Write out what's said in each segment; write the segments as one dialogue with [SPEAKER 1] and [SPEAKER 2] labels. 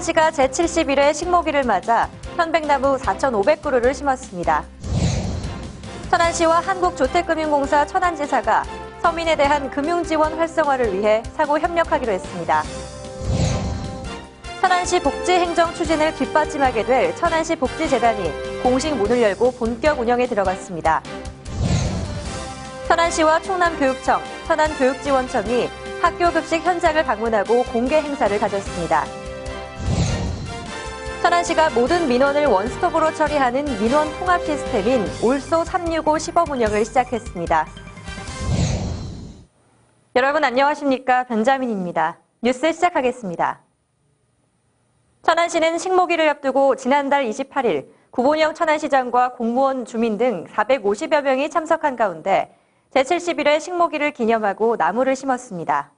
[SPEAKER 1] 천안시가 제71회 식목일을 맞아 편백나무 4,500그루를 심었습니다. 천안시와 한국주택금융공사 천안지사가 서민에 대한 금융지원 활성화를 위해 상호 협력하기로 했습니다. 천안시 복지행정 추진을 뒷받침하게 될 천안시 복지재단이 공식 문을 열고 본격 운영에 들어갔습니다. 천안시와 충남교육청, 천안교육지원청이 학교급식 현장을 방문하고 공개 행사를 가졌습니다. 천안시가 모든 민원을 원스톱으로 처리하는 민원 통합 시스템인 올소 365 시범 운영을 시작했습니다. 여러분 안녕하십니까? 변자민입니다. 뉴스 시작하겠습니다. 천안시는 식목일을 앞두고 지난달 28일 구본영 천안시장과 공무원, 주민 등 450여 명이 참석한 가운데 제71회 식목일을 기념하고 나무를 심었습니다.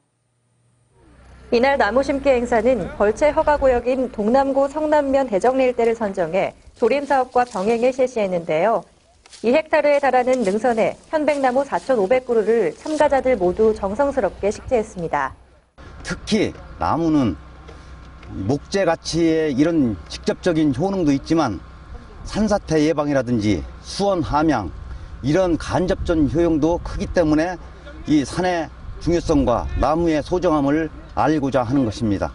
[SPEAKER 1] 이날 나무 심기 행사는 벌채 허가구역인 동남구 성남면 대정리 일대를 선정해 조림 사업과 병행해 실시했는데요. 2헥타르에 달하는 능선에 편백나무 4,500그루를 참가자들 모두 정성스럽게 식재했습니다.
[SPEAKER 2] 특히 나무는 목재 가치의 이런 직접적인 효능도 있지만 산사태 예방이라든지 수원 함양 이런 간접적 효용도 크기 때문에 이 산의 중요성과 나무의 소중함을 알고자 하는 것입니다.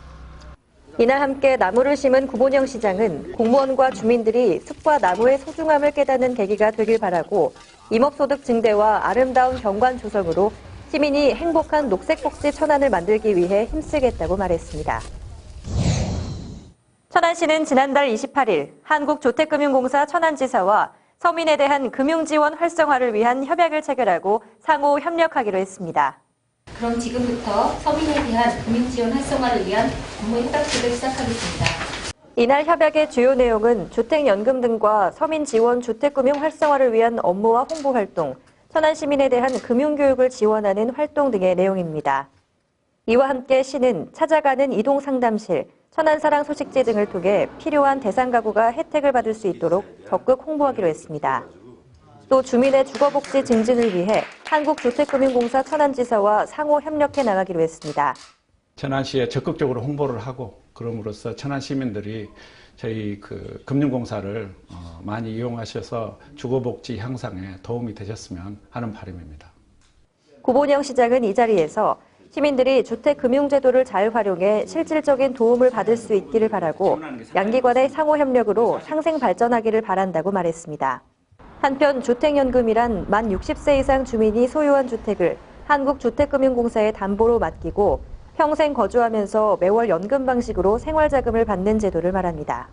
[SPEAKER 1] 이날 함께 나무를 심은 구본영 시장은 공무원과 주민들이 숲과 나무의 소중함을 깨닫는 계기가 되길 바라고 임업소득 증대와 아름다운 경관 조성으로 시민이 행복한 녹색복지 천안을 만들기 위해 힘쓰겠다고 말했습니다. 천안시는 지난달 28일 한국주택금융공사 천안지사와 서민에 대한 금융지원 활성화를 위한 협약을 체결하고 상호 협력하기로 했습니다.
[SPEAKER 3] 그럼 지금부터 서민에 대한 금융지원 활성화를 위한 업무 협약식을 시작하겠습니다.
[SPEAKER 1] 이날 협약의 주요 내용은 주택연금 등과 서민 지원 주택금융 활성화를 위한 업무와 홍보 활동, 천안 시민에 대한 금융교육을 지원하는 활동 등의 내용입니다. 이와 함께 시는 찾아가는 이동상담실, 천안사랑 소식지 등을 통해 필요한 대상 가구가 혜택을 받을 수 있도록 적극 홍보하기로 했습니다. 또 주민의 주거복지 증진을 위해 한국주택금융공사 천안지사와 상호 협력해 나가기로 했습니다.
[SPEAKER 4] 천안시에 적극적으로 홍보를 하고 그럼으로써 천안 시민들이 저희 금융공사를 많이 이용하셔서 주거복지 향상에 도움이 되셨으면 하는 바람입니다.
[SPEAKER 1] 구본영 시장은 이 자리에서 시민들이 주택금융제도를 잘 활용해 실질적인 도움을 받을 수 있기를 바라고 양기관의 상호 협력으로 상생 발전하기를 바란다고 말했습니다. 한편 주택연금이란 만 60세 이상 주민이 소유한 주택을 한국주택금융공사에 담보로 맡기고 평생 거주하면서 매월 연금 방식으로 생활자금을 받는 제도를 말합니다.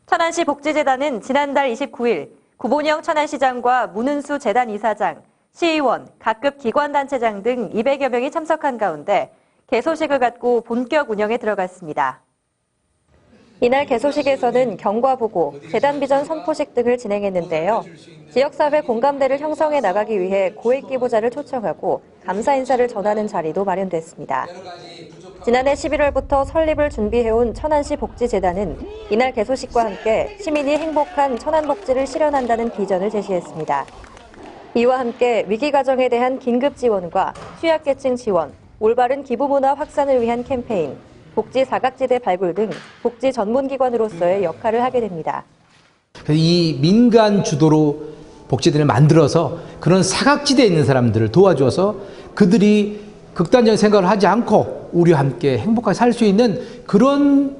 [SPEAKER 1] 천안시 복지재단은 지난달 29일 구본영 천안시장과 문은수 재단 이사장, 시의원, 각급 기관단체장 등 200여 명이 참석한 가운데 개소식을 갖고 본격 운영에 들어갔습니다. 이날 개소식에서는 경과보고, 재단 비전 선포식 등을 진행했는데요. 지역사회 공감대를 형성해 나가기 위해 고액기부자를 초청하고 감사 인사를 전하는 자리도 마련됐습니다. 지난해 11월부터 설립을 준비해온 천안시 복지재단은 이날 개소식과 함께 시민이 행복한 천안복지를 실현한다는 비전을 제시했습니다. 이와 함께 위기가정에 대한 긴급 지원과 취약계층 지원, 올바른 기부문화 확산을 위한 캠페인, 복지 사각지대 발굴 등 복지 전문기관으로서의 역할을 하게 됩니다.
[SPEAKER 5] 이 민간 주도로 복지들을 만들어서 그런 사각지대에 있는 사람들을 도와줘서 그들이 극단적인 생각을 하지 않고 우리와 함께 행복하게 살 수 있는 그런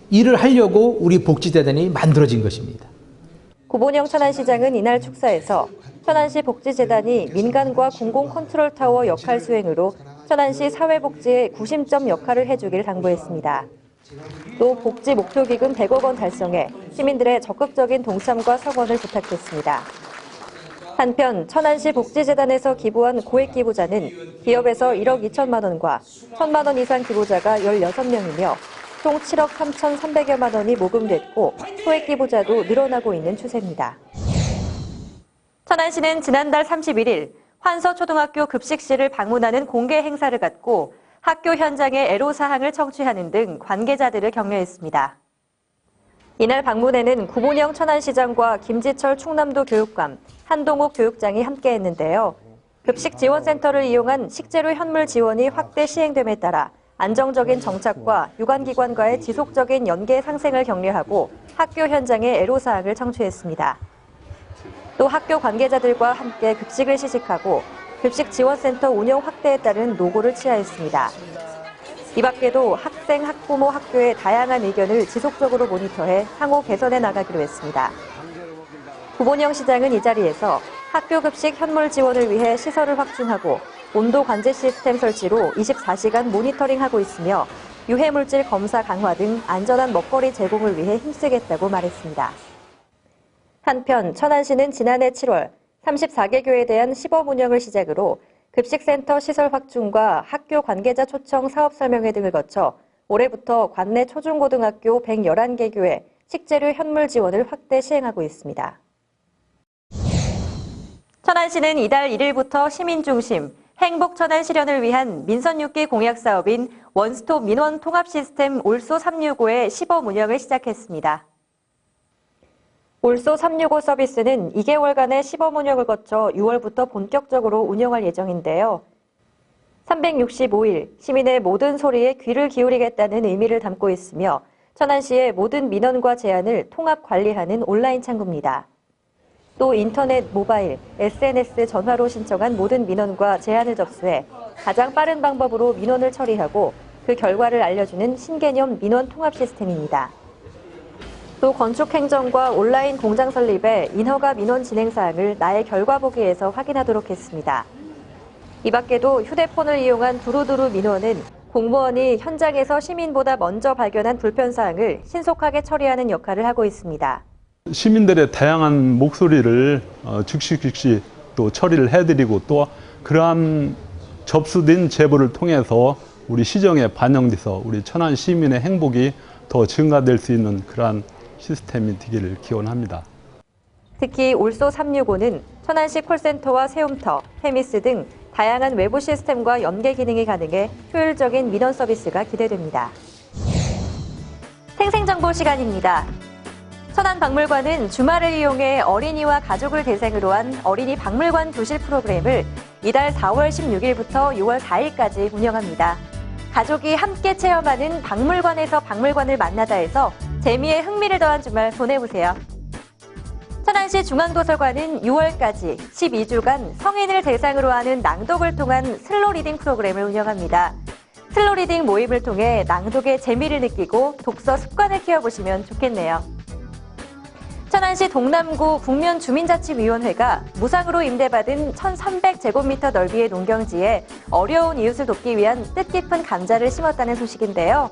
[SPEAKER 5] 일을 하려고 우리 복지재단이 만들어진 것입니다.
[SPEAKER 1] 구본영 천안시장은 이날 축사에서 천안시 복지재단이 민간과 공공 컨트롤타워 역할 수행으로 천안시 사회복지에 구심점 역할을 해주길 당부했습니다. 또 복지 목표기금 100억 원 달성에 시민들의 적극적인 동참과 성원을 부탁했습니다. 한편 천안시 복지재단에서 기부한 고액 기부자는 기업에서 1억 2천만 원과 1,000만 원 이상 기부자가 16명이며 총 7억 3,300여만 원이 모금됐고 소액 기부자도 늘어나고 있는 추세입니다. 천안시는 지난달 31일 환서초등학교 급식실을 방문하는 공개 행사를 갖고 학교 현장의 애로사항을 청취하는 등 관계자들을 격려했습니다. 이날 방문에는 구본영 천안시장과 김지철 충남도 교육감, 한동욱 교육장이 함께했는데요. 급식지원센터를 이용한 식재료 현물 지원이 확대 시행됨에 따라 안정적인 정착과 유관기관과의 지속적인 연계 상생을 격려하고 학교 현장의 애로사항을 청취했습니다. 또 학교 관계자들과 함께 급식을 시식하고 급식지원센터 운영 확대에 따른 노고를 취하했습니다. 이 밖에도 학생, 학부모, 학교의 다양한 의견을 지속적으로 모니터해 향후 개선해 나가기로 했습니다. 구본영 시장은 이 자리에서 학교 급식 현물 지원을 위해 시설을 확충하고 온도 관제 시스템 설치로 24시간 모니터링하고 있으며 유해물질 검사 강화 등 안전한 먹거리 제공을 위해 힘쓰겠다고 말했습니다. 한편 천안시는 지난해 7월 34개 교회에 대한 시범 운영을 시작으로 급식센터 시설 확충과 학교 관계자 초청 사업 설명회 등을 거쳐 올해부터 관내 초중고등학교 111개 교회 식재료 현물 지원을 확대 시행하고 있습니다. 천안시는 이달 1일부터 시민중심 행복천안 실현을 위한 민선 6기 공약 사업인 원스톱 민원 통합 시스템 올소 365의 시범 운영을 시작했습니다. 올소 365 서비스는 2개월간의 시범 운영을 거쳐 6월부터 본격적으로 운영할 예정인데요. 365일 시민의 모든 소리에 귀를 기울이겠다는 의미를 담고 있으며 천안시의 모든 민원과 제안을 통합 관리하는 온라인 창구입니다. 또 인터넷, 모바일, SNS, 전화로 신청한 모든 민원과 제안을 접수해 가장 빠른 방법으로 민원을 처리하고 그 결과를 알려주는 신개념 민원 통합 시스템입니다. 또 건축행정과 온라인 공장 설립에 인허가 민원 진행 사항을 나의 결과 보기에서 확인하도록 했습니다. 이 밖에도 휴대폰을 이용한 두루두루 민원은 공무원이 현장에서 시민보다 먼저 발견한 불편사항을 신속하게 처리하는 역할을 하고 있습니다.
[SPEAKER 6] 시민들의 다양한 목소리를 즉시 또 처리를 해드리고 또 그러한 접수된 제보를 통해서 우리 시정에 반영돼서 우리 천안 시민의 행복이 더 증가될 수 있는 그러한 시스템이 되기를 기원합니다.
[SPEAKER 1] 특히 올소 365는 천안시 콜센터와 세움터, 페미스 등 다양한 외부 시스템과 연계 기능이 가능해 효율적인 민원 서비스가 기대됩니다. 생생정보 시간입니다. 천안박물관은 주말을 이용해 어린이와 가족을 대상으로 한 어린이 박물관 교실 프로그램을 이달 4월 16일부터 6월 4일까지 운영합니다. 가족이 함께 체험하는 박물관에서 박물관을 만나다에서 재미에 흥미를 더한 주말 보내보세요. 천안시 중앙도서관은 6월까지 12주간 성인을 대상으로 하는 낭독을 통한 슬로 리딩 프로그램을 운영합니다. 슬로 리딩 모임을 통해 낭독의 재미를 느끼고 독서 습관을 키워보시면 좋겠네요. 천안시 동남구 북면주민자치위원회가 무상으로 임대받은 1,300제곱미터 넓이의 농경지에 어려운 이웃을 돕기 위한 뜻깊은 감자를 심었다는 소식인데요.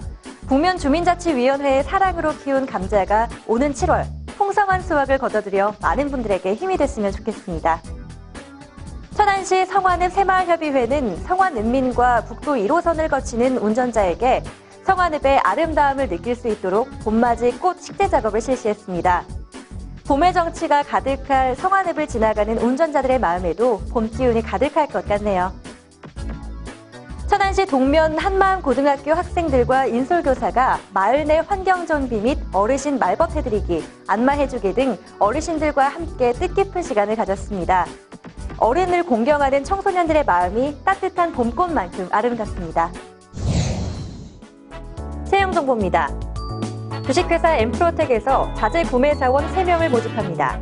[SPEAKER 1] 북면주민자치위원회의 사랑으로 키운 감자가 오는 7월 풍성한 수확을 거둬들여 많은 분들에게 힘이 됐으면 좋겠습니다. 천안시 성완읍 새마을협의회는 성완읍민과 국도 1호선을 거치는 운전자에게 성완읍의 아름다움을 느낄 수 있도록 봄맞이 꽃 식재 작업을 실시했습니다. 봄의 정취가 가득할 성완읍을 지나가는 운전자들의 마음에도 봄 기운이 가득할 것 같네요. 천안시 동면 한마음고등학교 학생들과 인솔교사가 마을 내 환경정비 및 어르신 말벗해드리기, 안마해주기 등 어르신들과 함께 뜻깊은 시간을 가졌습니다. 어른을 공경하는 청소년들의 마음이 따뜻한 봄꽃만큼 아름답습니다. 채용정보입니다. 주식회사 엠프로텍에서 자재 구매사원 3명을 모집합니다.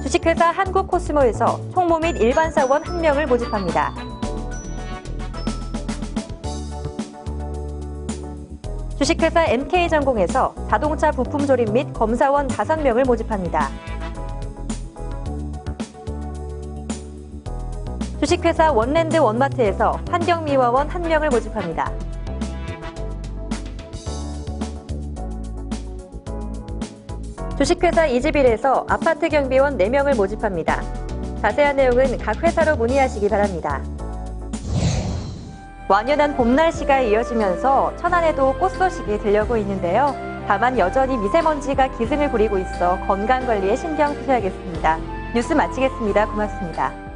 [SPEAKER 1] 주식회사 한국코스모에서 총무 및 일반 사원 1명을 모집합니다. 주식회사 MK전공에서 자동차 부품 조립 및 검사원 5명을 모집합니다. 주식회사 원랜드 원마트에서 환경미화원 1명을 모집합니다. 주식회사 이지빌에서 아파트 경비원 4명을 모집합니다. 자세한 내용은 각 회사로 문의하시기 바랍니다. 완연한 봄 날씨가 이어지면서 천안에도 꽃 소식이 들려오고 있는데요. 다만 여전히 미세먼지가 기승을 부리고 있어 건강관리에 신경 쓰셔야겠습니다. 뉴스 마치겠습니다. 고맙습니다.